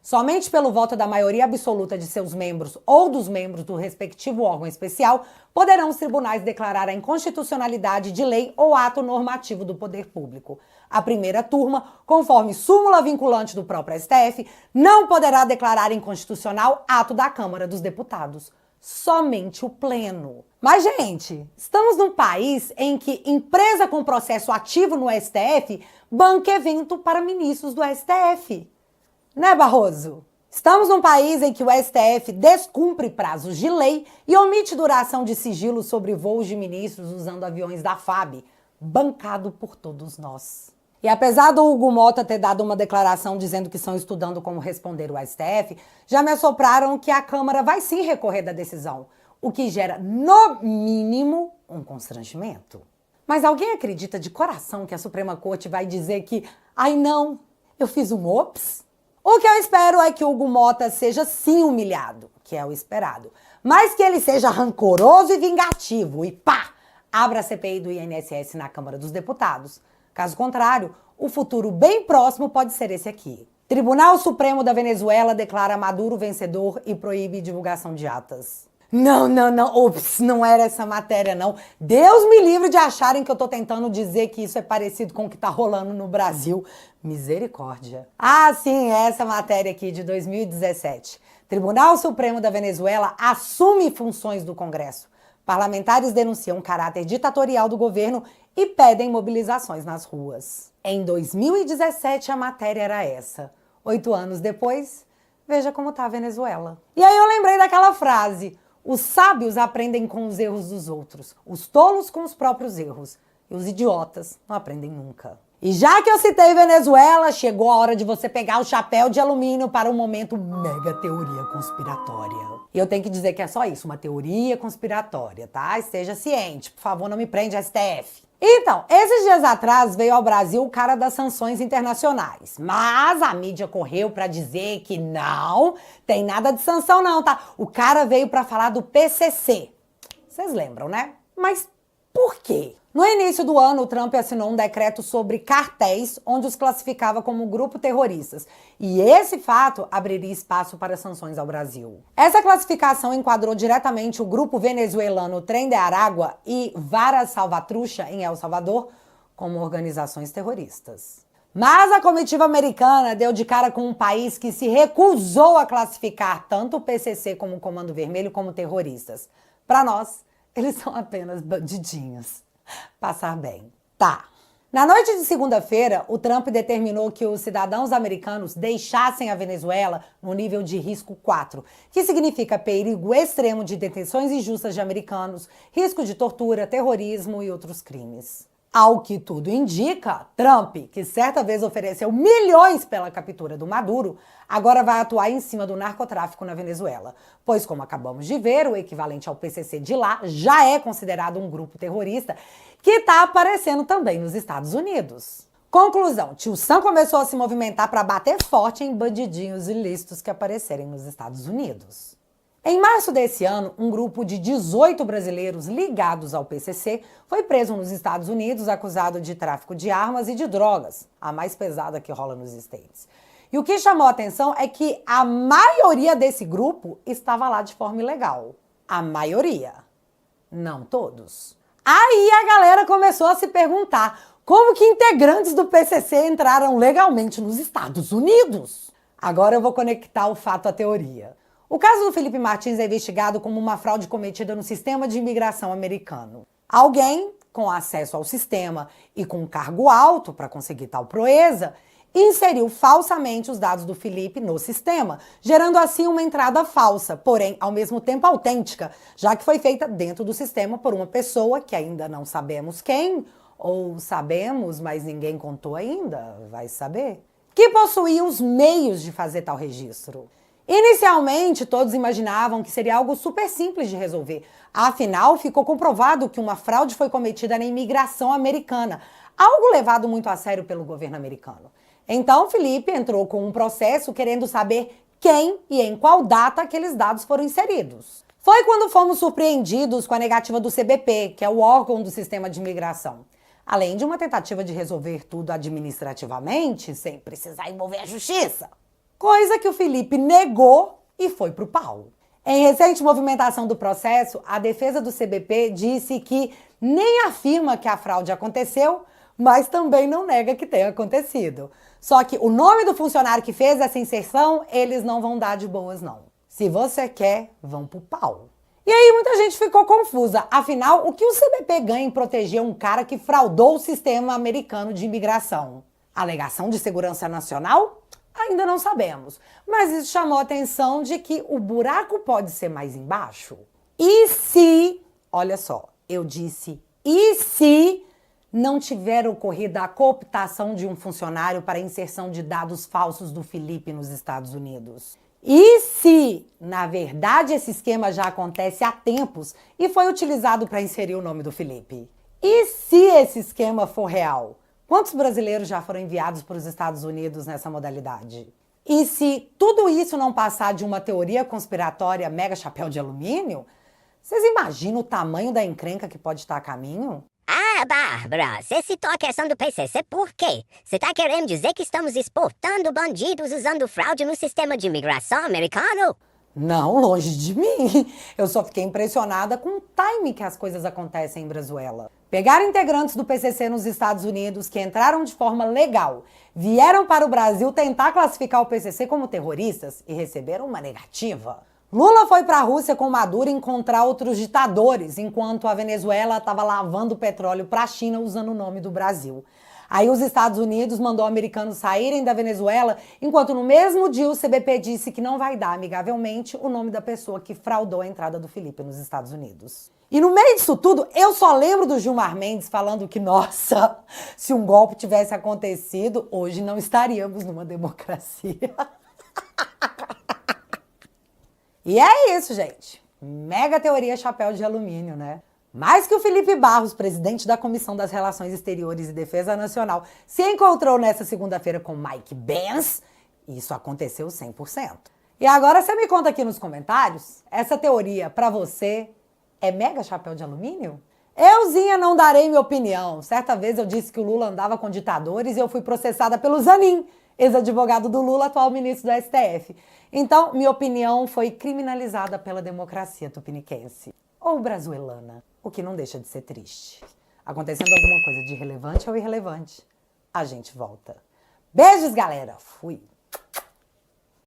Somente pelo voto da maioria absoluta de seus membros ou dos membros do respectivo órgão especial poderão os tribunais declarar a inconstitucionalidade de lei ou ato normativo do poder público. A primeira turma, conforme súmula vinculante do próprio STF, não poderá declarar inconstitucional ato da Câmara dos Deputados. Somente o pleno. Mas, gente, estamos num país em que empresa com processo ativo no STF banca evento para ministros do STF. Né, Barroso? Estamos num país em que o STF descumpre prazos de lei e omite duração de sigilo sobre voos de ministros usando aviões da FAB, bancado por todos nós. E apesar do Hugo Mota ter dado uma declaração dizendo que estão estudando como responder o STF, já me assopraram que a Câmara vai sim recorrer da decisão, o que gera, no mínimo, um constrangimento. Mas alguém acredita de coração que a Suprema Corte vai dizer que, ai não, eu fiz um ops? O que eu espero é que o Hugo Mota seja sim humilhado, que é o esperado, mas que ele seja rancoroso e vingativo e pá, abra a CPI do INSS na Câmara dos Deputados. Caso contrário, o futuro bem próximo pode ser esse aqui. Tribunal Supremo da Venezuela declara Maduro vencedor e proíbe divulgação de atas. Não, ops, não era essa matéria não. Deus me livre de acharem que eu tô tentando dizer que isso é parecido com o que tá rolando no Brasil. Misericórdia. Ah, sim, é essa matéria aqui de 2017. Tribunal Supremo da Venezuela assume funções do Congresso. Parlamentares denunciam caráter ditatorial do governo e pedem mobilizações nas ruas. Em 2017 a matéria era essa. 8 anos depois, veja como tá a Venezuela. E aí eu lembrei daquela frase: os sábios aprendem com os erros dos outros, os tolos com os próprios erros, e os idiotas não aprendem nunca. E já que eu citei Venezuela, chegou a hora de você pegar o chapéu de alumínio para um momento mega teoria conspiratória. E eu tenho que dizer que é só isso, uma teoria conspiratória, tá? Esteja ciente, por favor, não me prende, STF. Então, esses dias atrás veio ao Brasil o cara das sanções internacionais, mas a mídia correu para dizer que não tem nada de sanção não, tá? O cara veio para falar do PCC. Vocês lembram, né? Mas por quê? No início do ano, o Trump assinou um decreto sobre cartéis, onde os classificava como grupo terroristas. E esse fato abriria espaço para sanções ao Brasil. Essa classificação enquadrou diretamente o grupo venezuelano Tren de Aragua e Vara Salvatrucha, em El Salvador, como organizações terroristas. Mas a comitiva americana deu de cara com um país que se recusou a classificar tanto o PCC como o Comando Vermelho como terroristas. Para nós, eles são apenas bandidinhos. Passar bem. Tá. Na noite de segunda-feira, o Trump determinou que os cidadãos americanos deixassem a Venezuela no nível de risco 4, que significa perigo extremo de detenções injustas de americanos, risco de tortura, terrorismo e outros crimes. Ao que tudo indica, Trump, que certa vez ofereceu milhões pela captura do Maduro, agora vai atuar em cima do narcotráfico na Venezuela. Pois, como acabamos de ver, o equivalente ao PCC de lá já é considerado um grupo terrorista que está aparecendo também nos Estados Unidos. Conclusão, Tio Sam começou a se movimentar para bater forte em bandidinhos ilícitos que aparecerem nos Estados Unidos. Em março desse ano, um grupo de 18 brasileiros ligados ao PCC foi preso nos Estados Unidos acusado de tráfico de armas e de drogas, a mais pesada que rola nos States. E o que chamou a atenção é que a maioria desse grupo estava lá de forma ilegal. A maioria. Não todos. Aí a galera começou a se perguntar como que integrantes do PCC entraram legalmente nos Estados Unidos. Agora eu vou conectar o fato à teoria. O caso do Felipe Martins é investigado como uma fraude cometida no sistema de imigração americano. Alguém com acesso ao sistema e com um cargo alto para conseguir tal proeza, inseriu falsamente os dados do Felipe no sistema, gerando assim uma entrada falsa, porém ao mesmo tempo autêntica, já que foi feita dentro do sistema por uma pessoa que ainda não sabemos quem, ou sabemos, mas ninguém contou ainda, vai saber, que possuía os meios de fazer tal registro. Inicialmente, todos imaginavam que seria algo super simples de resolver. Afinal, ficou comprovado que uma fraude foi cometida na imigração americana, algo levado muito a sério pelo governo americano. Então, Felipe entrou com um processo querendo saber quem e em qual data aqueles dados foram inseridos. Foi quando fomos surpreendidos com a negativa do CBP, que é o órgão do sistema de imigração. Além de uma tentativa de resolver tudo administrativamente, sem precisar envolver a justiça. coisa que o Felipe negou e foi pro pau. Em recente movimentação do processo, a defesa do CBP disse que nem afirma que a fraude aconteceu, mas também não nega que tenha acontecido. Só que o nome do funcionário que fez essa inserção, eles não vão dar de boas, não. Se você quer, vão pro pau. E aí muita gente ficou confusa. Afinal, o que o CBP ganha em proteger um cara que fraudou o sistema americano de imigração? Alegação de segurança nacional? Ainda não sabemos. Mas isso chamou a atenção de que o buraco pode ser mais embaixo. E se, olha só, eu disse, e se não tiver ocorrido a cooptação de um funcionário para inserção de dados falsos do Felipe nos Estados Unidos? E se, na verdade, esse esquema já acontece há tempos e foi utilizado para inserir o nome do Felipe? E se esse esquema for real? Quantos brasileiros já foram enviados para os Estados Unidos nessa modalidade? E se tudo isso não passar de uma teoria conspiratória mega chapéu de alumínio, vocês imaginam o tamanho da encrenca que pode estar a caminho? Ah, Bárbara, você citou a questão do PCC por quê? Você tá querendo dizer que estamos exportando bandidos usando fraude no sistema de imigração americano? Não, longe de mim. Eu só fiquei impressionada com o time que as coisas acontecem em Brazuela. Pegaram integrantes do PCC nos Estados Unidos que entraram de forma legal, vieram para o Brasil tentar classificar o PCC como terroristas e receberam uma negativa. Lula foi para a Rússia com Maduro encontrar outros ditadores, enquanto a Venezuela estava lavando petróleo para a China usando o nome do Brasil. Aí os Estados Unidos mandou americanos saírem da Venezuela, enquanto no mesmo dia o CBP disse que não vai dar amigavelmente o nome da pessoa que fraudou a entrada do Felipe nos Estados Unidos. E no meio disso tudo, eu só lembro do Gilmar Mendes falando que, nossa, se um golpe tivesse acontecido, hoje não estaríamos numa democracia. E é isso, gente. Mega teoria chapéu de alumínio, né? Mais que o Felipe Barros, presidente da Comissão das Relações Exteriores e Defesa Nacional, se encontrou nessa segunda-feira com Mike Pence, isso aconteceu 100%. E agora você me conta aqui nos comentários, essa teoria pra você é mega chapéu de alumínio? Euzinha não darei minha opinião. Certa vez eu disse que o Lula andava com ditadores e eu fui processada pelo Zanin, ex-advogado do Lula, atual ministro do STF. Então, minha opinião foi criminalizada pela democracia tupiniquense. Ou brazuelana, o que não deixa de ser triste. Acontecendo alguma coisa de relevante ou irrelevante, a gente volta. Beijos, galera! Fui!